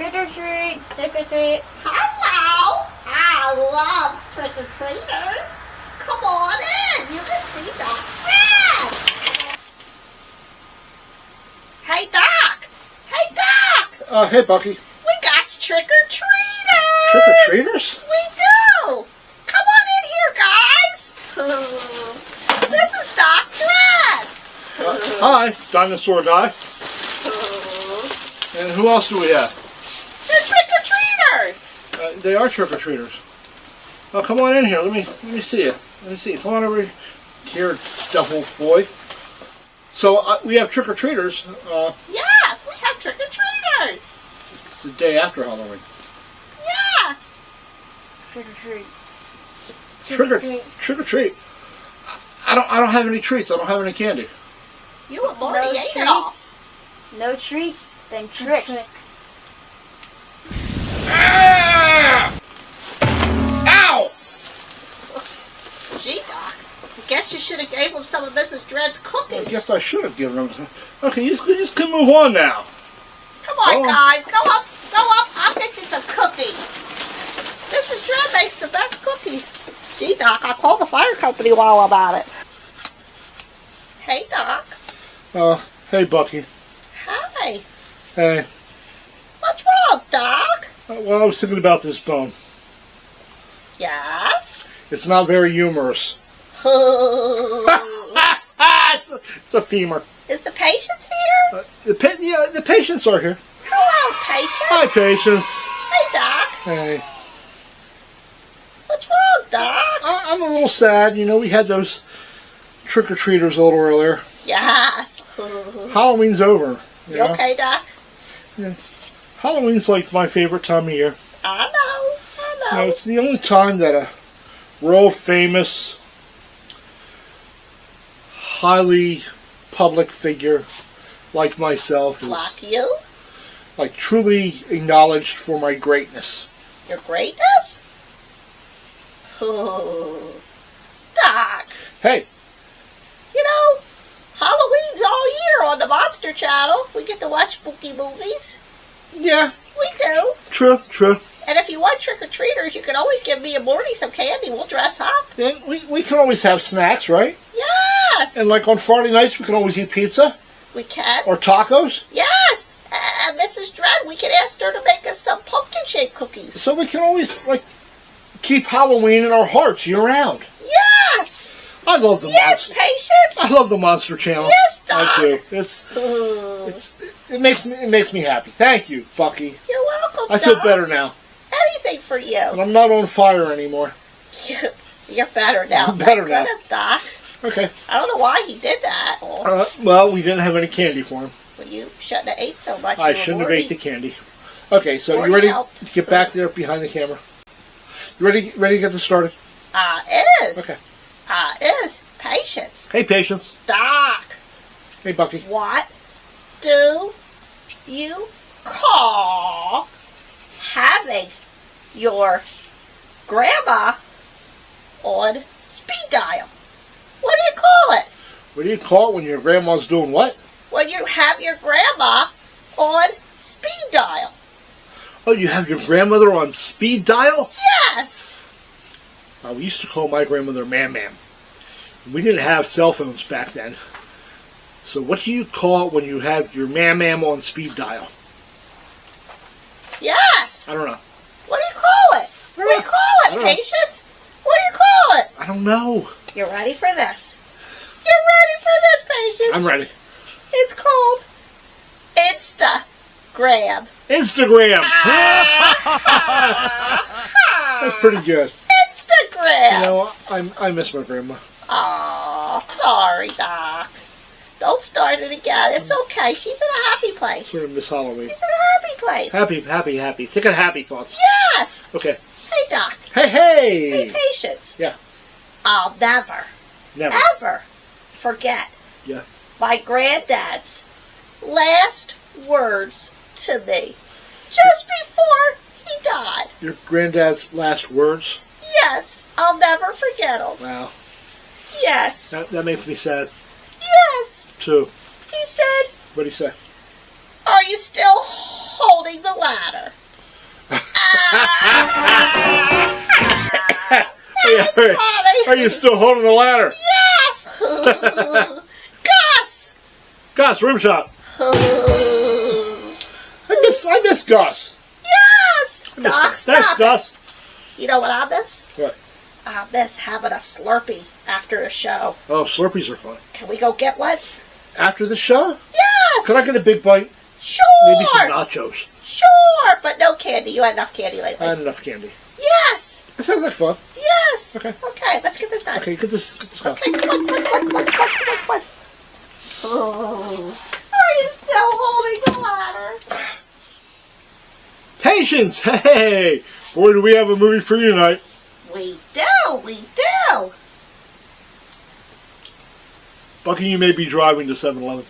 Trick or treat, trick or treat. Hello! I love trick-or-treaters. Come on in. You can see Doc Fred. Hey, Doc. Hey, Doc. Hey, Bucky. We got trick-or-treaters. Trick-or-treaters? We do. Come on in here, guys. This is Doc Fred. Hi, Dinosaur Guy. And who else do we have? They're trick-or-treaters. They are trick-or-treaters. Oh, come on in here. Let me see you. Let me see. Come on over here, devil boy. So we have trick-or-treaters. Yes, we have trick-or-treaters. It's the day after Halloween. Yes. Trick or treat. Trick-or-treat. I don't have any treats. I don't have any candy. You have No already ate it all. treats. No treats, then tricks. Ah! Ow! Gee, Doc. I guess you should have gave him some of Mrs. Dredd's cookies. I guess I should have given them some. Okay, you just can move on now. Come on, Go on. guys. Go up. I'll get you some cookies. Mrs. Dredd makes the best cookies. Gee, Doc, I'll call the fire company while I'm at it. Hey, Doc. Hey, Bucky. Hi. Hey. What's wrong, Doc? Well, I was thinking about this bone. Yes? It's not very humorous. It's a femur. Is the patients here? The patients are here. Hello, patients. Hi, patients. Hey, Doc. Hey. What's wrong, Doc? I'm a little sad. You know, we had those trick-or-treaters a little earlier. Yes. Halloween's over. You okay, Doc? Halloween's like my favorite time of year. I know. You know, it's the only time that a world-famous, highly public figure like myself is Like you? like truly acknowledged for my greatness. Your greatness? Doc, Hey, you know, Halloween's all year on the Monster Channel. We get to watch spooky movies. yeah, We do. true. And if you want trick-or-treaters, you can always give me and Morty some candy. We'll dress up. And we can always have snacks, right? Yes. And like on Friday nights, we can always eat pizza We can. or tacos. Yes. And Mrs. Dredd, we can ask her to make us some pumpkin-shaped cookies. So we can always like keep Halloween in our hearts year round. Yes. I love the Yes, monster. patience. I love the Monster Channel. Yes, Doc. I do. It makes me happy. Thank you, Bucky. You're welcome, I feel Doc. better now, Anything for you. and I'm not on fire anymore. You're better now. I'm better Thank now. goodness, Doc. Okay. I don't know why he did that. Well, we didn't have any candy for him. Well, you shouldn't have ate so much. I You shouldn't have were ate the candy. Okay, so you ready helped. to get back there behind the camera? You ready to get this started? Is. Okay. Is. Patience. Hey, patience. Doc, Hey, Bucky. what do you call having your grandma on speed dial? What do you call it? What do you call it when your grandma's doing what? When you have your grandma on speed dial. Oh, you have your grandmother on speed dial? Yes. We used to call my grandmother Mam. We didn't have cell phones back then. So what do you call it when you have your Mam on speed dial? Yes. I don't know. What do you call it? What do you I call don't it, know. Patience? What do you call it? I don't know. You ready for this? You're ready for this, Patience? I'm ready. It's called Instagram. Instagram. That's pretty good. Instagram. You know, I miss my grandma. Aw, sorry, Doc. Don't start it again. It's okay. She's in a happy place. Sort of miss Halloween. She's in a happy place. Happy. Think of happy thoughts. Yes. Okay. Hey, Doc. Hey. Hey, Patience. Yeah. I'll never, ever forget Yeah. my granddad's last words to me just before he died. Your granddad's last words? Yes, I'll never forget them. Wow. Yes. That makes me sad, Yes. too. He said, What'd he say? "Are you still holding the ladder?" Are you still holding the ladder? Yes! Gus! Gus, rim shot. I miss Gus. Yes! I miss Doc, Gus. Thanks, stop Gus. it. You know what I miss? What? I miss having a Slurpee after a show. Oh, Slurpees are fun. Can we go get one? After the show? Yes! Can I get a big bite? Sure! Maybe some nachos. Sure, but no candy. You had enough candy lately. I had enough candy. Yes! That sounds like fun. Yes! Okay. Okay, let's get this done. Okay, get this going. Okay, come on. Oh. Are you still holding the ladder? Patience! Hey! Boy, do we have a movie for you tonight. We do. Bucky, you may be driving to 7-Eleven.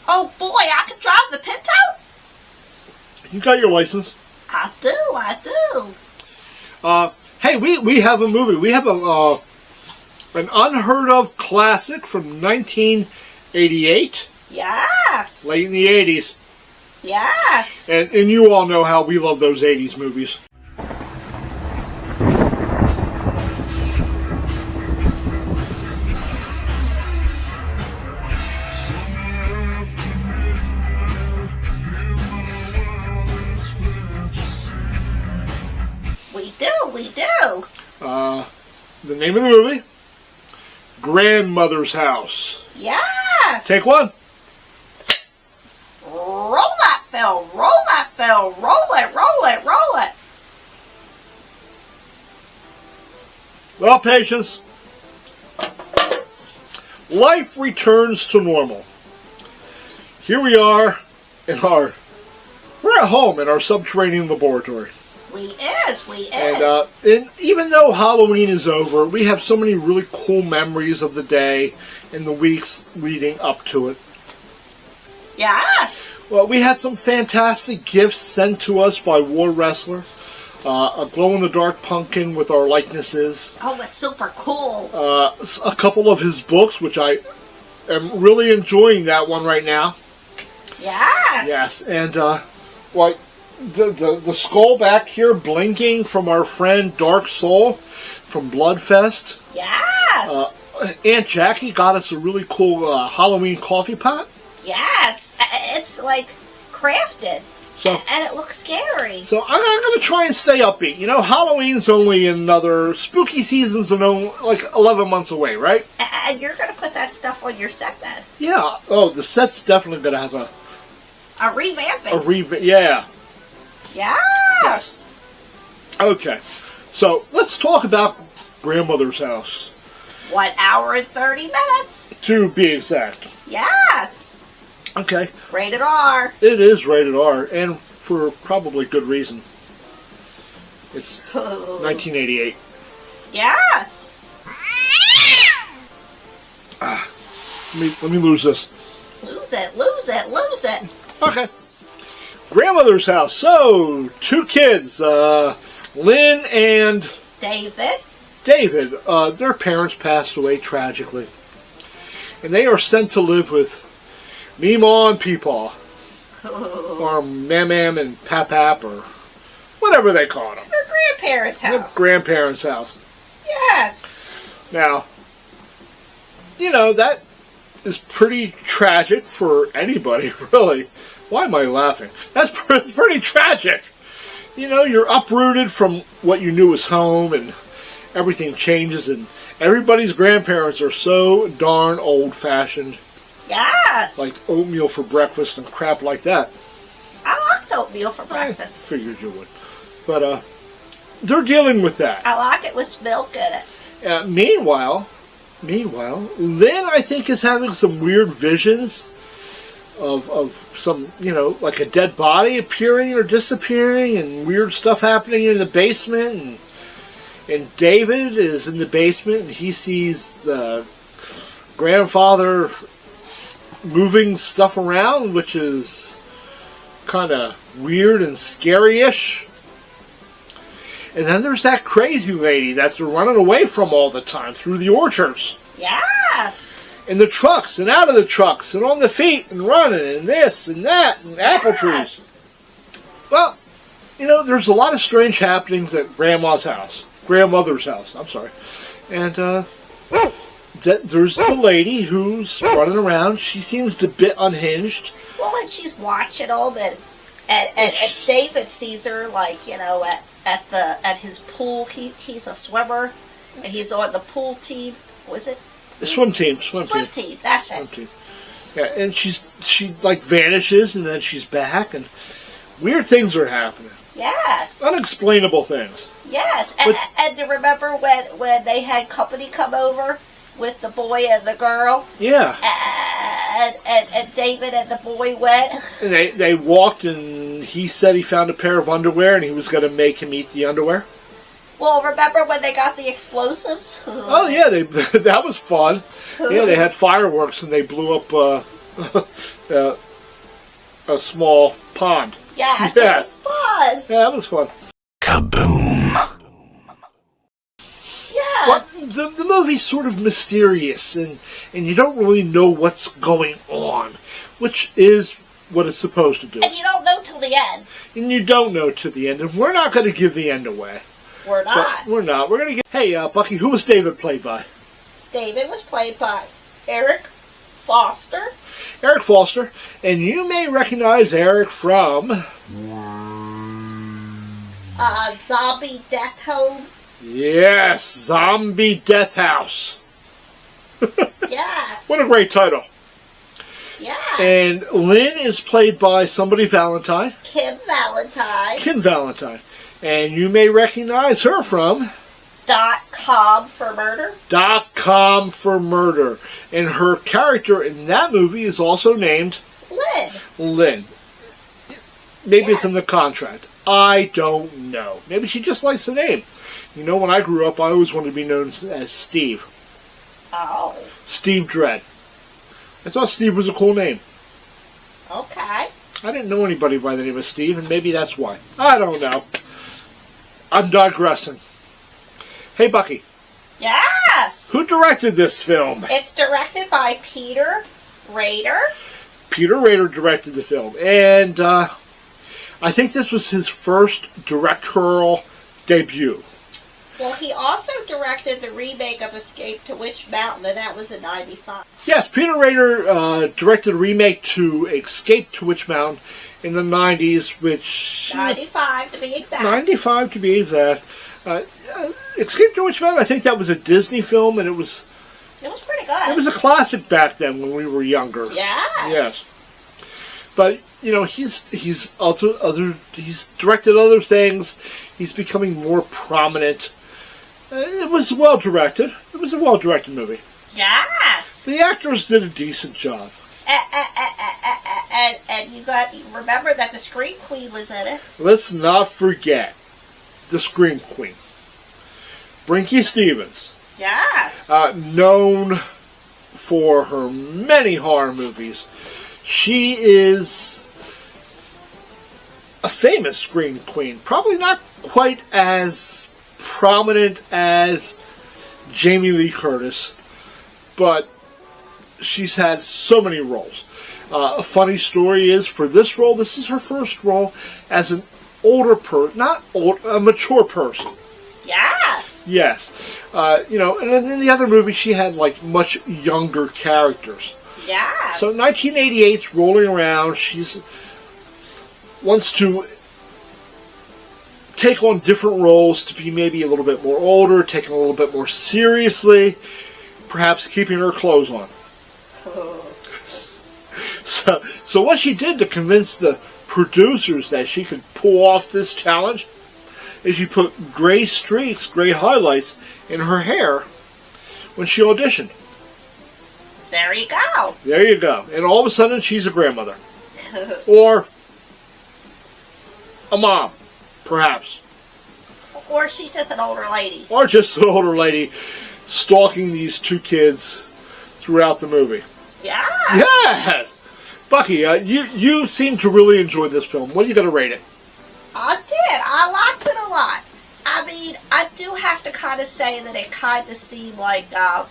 Oh boy, I can drive the Pinto? You got your license. I do. Hey, we have a movie. We have an unheard of classic from 1988, Yes. late in the 80s. Yes. And you all know how we love those 80s movies. We do. The name of the movie, Grandmother's House. Yes. Take one. Roll that bell. Roll that bell. Roll it. Well, patience. Life returns to normal. Here we are we're at home in our subterranean laboratory. We is. And even though Halloween is over, we have so many really cool memories of the day and the weeks leading up to it. Yes. Well, we had some fantastic gifts sent to us by War Wrestler. A glow-in-the-dark pumpkin with our likenesses. Oh, it's super cool. A couple of his books, which I am really enjoying that one right now. Yes. Yes, and the skull back here blinking from our friend Dark Soul from Bloodfest. Yes. Aunt Jackie got us a really cool Halloween coffee pot. Yes. It's like crafted. So, and it looks scary. So I'm going to try and stay upbeat. You know, Halloween's only another... Spooky season's like 11 months away, right? And you're going to put that stuff on your set then? Yeah. Oh, the set's definitely going to have a revamping. Yeah. Yes. Okay. So, let's talk about Grandmother's House. 1 hour and 30 minutes. To be exact. Yes. Okay. Rated R. It is rated R, and for probably good reason. It's 1988. Yes. Let me lose this. Lose it. Okay. Grandmother's House. So, 2 kids, Lynn and David. Their parents passed away tragically. And they are sent to live with Meemaw and Peepaw. Or Mam and Pap, or whatever they call them. Their grandparents' house. Their grandparents' house. Yes. Now, you know, that is pretty tragic for anybody, really. Why am I laughing? It's pretty tragic. You know, you're uprooted from what you knew was home, and everything changes, and everybody's grandparents are so darn old-fashioned. Yes. Like oatmeal for breakfast and crap like that. I like oatmeal for breakfast. I figured you would. But, they're dealing with that. I like it with milk in it. Meanwhile, Lynn, I think, is having some weird visions of some, you know, like a dead body appearing or disappearing, and weird stuff happening in the basement, and David is in the basement, and he sees grandfather moving stuff around, which is kind of weird and scary-ish. And then there's that crazy lady that they're running away from all the time through the orchards. Yes. In the trucks and out of the trucks and on the feet and running and this and that and apple trees. Well, there's a lot of strange happenings at grandmother's house. I'm sorry. And there's the lady who's running around. She seems a bit unhinged. Well, and she's watching them, and David sees her, like, at his pool. He's a swimmer, and he's on the pool team. Was it? The swim team. That's swim it. team. Yeah, and she like vanishes, and then she's back, and weird things are happening. Yes. Unexplainable things. Yes, and you remember when they had company come over with the boy and the girl? Yeah. And David and the boy went. And they walked, and he said he found a pair of underwear, and he was going to make him eat the underwear. Well, remember when they got the explosives? Oh, yeah, that was fun. Yeah, they had fireworks, and they blew up a small pond. Yeah, it was fun. Yeah, that was fun. Kaboom. Yeah. Well, the movie's sort of mysterious, and you don't really know what's going on, which is what it's supposed to do. And you don't know till the end. And you don't know to the end, and we're not going to give the end away. We're not. We're not. We're going to get... Hey, Bucky, who was David played by? David was played by Eric Foster. Eric Foster. And you may recognize Eric from... Zombie Death Home. Yes, Zombie Death House. Yes. What a great title. Yeah. And Lynn is played by somebody Valentine. Kim Valentine. Kim Valentine. And you may recognize her from... .com for murder. .com for murder. And her character in that movie is also named... Lynn. Maybe it's in the contract. I don't know. Maybe she just likes the name. When I grew up, I always wanted to be known as Steve. Oh. Steve Dredd. I thought Steve was a cool name. Okay. I didn't know anybody by the name of Steve, and maybe that's why. I don't know. I'm digressing. Hey, Bucky. Yes. Who directed this film? It's directed by Peter Rader. Peter Rader directed the film. And I think this was his first directorial debut. Well, he also directed the remake of Escape to Witch Mountain, and that was in '95. Yes, Peter Rader directed a remake to Escape to Witch Mountain in the 90s, which... 95 to be exact. 95 to be exact. Escape to Witch Mountain, I think that was a Disney film, and it was pretty good. It was a classic back then when we were younger. Yes. But he's directed other things. He's becoming more prominent. It was well directed. It was a well directed movie. Yes. The actors did a decent job. And you remember that the Scream Queen was in it. Let's not forget the Scream Queen, Brinky Stevens. Yes. Known for her many horror movies. She is a famous Scream Queen. Probably not quite as prominent as Jamie Lee Curtis, but she's had so many roles. A funny story is, for this role, this is her first role as an older person, a mature person. Yes. Yes. And in the other movie, she had, much younger characters. Yes. So 1988's rolling around. She wants to take on different roles to be maybe a little bit more older, taken a little bit more seriously, perhaps keeping her clothes on. So what she did to convince the producers that she could pull off this challenge is she put gray streaks, gray highlights in her hair when she auditioned. There you go. There you go. And all of a sudden, she's a grandmother. Or a mom, perhaps. Or she's just an older lady. Or just an older lady stalking these two kids throughout the movie. Yeah. Yes! Bucky, you seem to really enjoy this film. What are you going to rate it? I did. I liked it a lot. I mean, I do have to kind of say that it kind of seemed like... I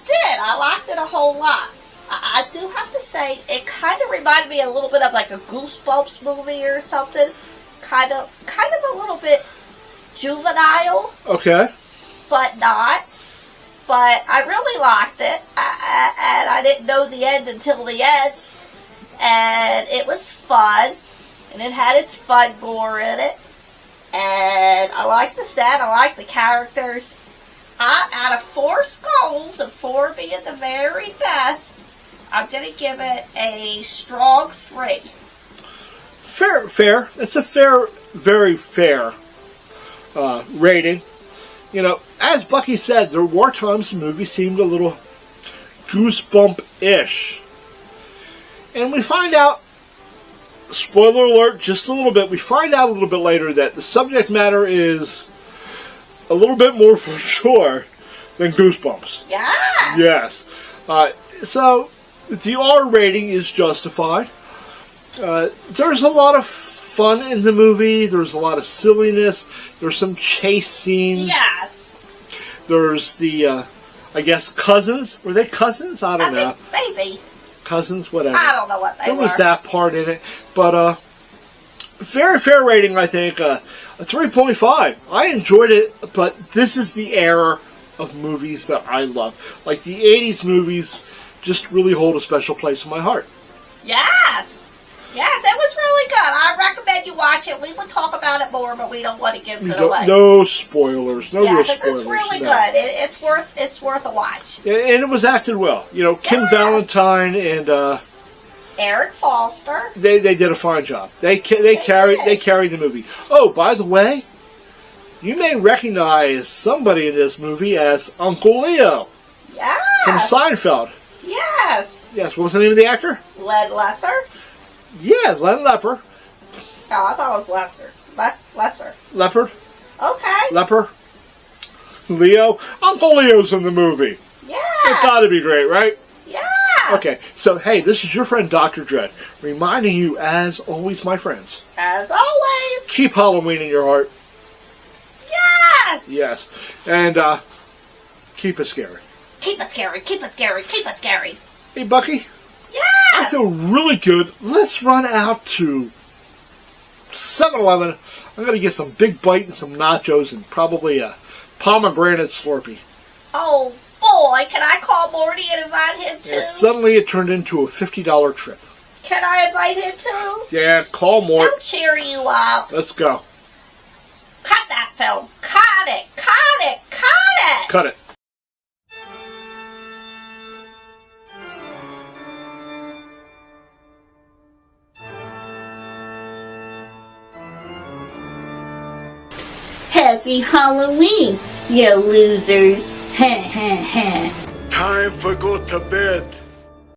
did. I liked it a whole lot. I do have to say, it kind of reminded me a little bit of like a Goosebumps movie or something. Kind of a little bit juvenile. Okay. But not. But I really liked it. And I didn't know the end until the end. And it was fun. And it had its fun gore in it. And I like the set. I like the characters. Out of 4 skulls, and 4 being the very best, I'm going to give it a strong 3. Fair. It's a very fair rating. You know, as Bucky said, there were times the movie seemed a little goosebump-ish. And we find out, spoiler alert, just a little bit, we find out a little bit later that the subject matter is a little bit more mature than Goosebumps. Yeah. Yes. So, the R rating is justified. There's a lot of fun in the movie. There's a lot of silliness. There's some chase scenes. Yes. There's the, I guess, cousins. Were they cousins? I don't know. Maybe. Cousins, whatever. I don't know what they were. There was that part in it. But, very fair rating, I think. A 3.5. I enjoyed it, but this is the era of movies that I love. Like, the 80s movies just really hold a special place in my heart. Yes. Yes, it was really good. I recommend you watch it. We would talk about it more, but we don't want to give it away. No spoilers. No real spoilers. It's really no. good. It's worth a watch. And it was acted well. You know, Kim Valentine and Eric Foster. They did a fine job. They carried the movie. Oh, by the way, you may recognize somebody in this movie as Uncle Leo. Yes. From Seinfeld. Yes. Yes. What was the name of the actor? Len Lesser. Yes, Len Lepper. Oh, I thought it was Lester. Lesser. Leopard? Okay. Lepper? Leo? Uncle Leo's in the movie. Yeah. It's gotta be great, right? Yeah. Okay, so hey, this is your friend Dr. Dread, reminding you, as always, my friends. As always. Keep Halloween in your heart. Yes. Yes. And, keep it scary. Keep it scary, keep it scary, keep it scary. Hey, Bucky. I Yes. feel really good. Let's run out to 7-Eleven. I'm going to get some Big Bite and some nachos and probably a pomegranate Slurpee. Oh, boy. Can I call Morty and invite him too? And suddenly it turned into a $50 trip. Can I invite him too? Yeah, call Mort. He'll cheer you up. Let's go. Cut that film. Cut it. Cut it. Cut it. Cut it. Happy Halloween, you losers. Ha ha ha. Time for go to bed.